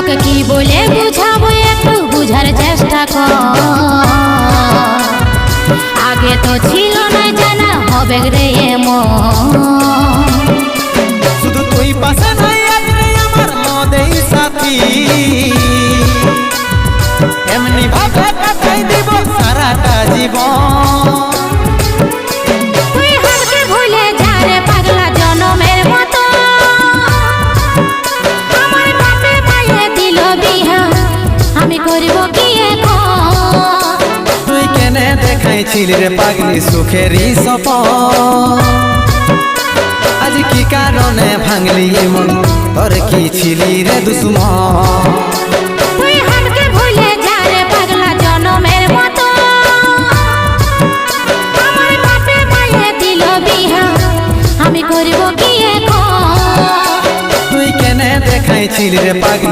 তোকে কি বলে বুঝাবো একটু বুঝার চেষ্টা কর। আগে তো ছিল না জানা হবে রে এমন। শুধু তুই পাশে নাই রে আমার মদেই সাথী, এমনি ভাবে কাটাই দিব সারাটা জীবন। তুই হারকে ভুলে যা রে পাগলা জনমের মতো। আমার বাপে মায়ে দিল বিহা আমি করব কি এখন। তুই কেনে দেখাইছিলি রে পাগলি সুখেরই সপন, আজ কি কারণে ভাঙলি মন তোর কি ছিলি রে দুশ্মন। তুই হারকে ভুলে যা রে পাগলা জনমের মতো। আমার বাপে মায়ে দিল বিহা আমি করব কি এখন। তুই কেনে দেখাইছিলি রে পাগলি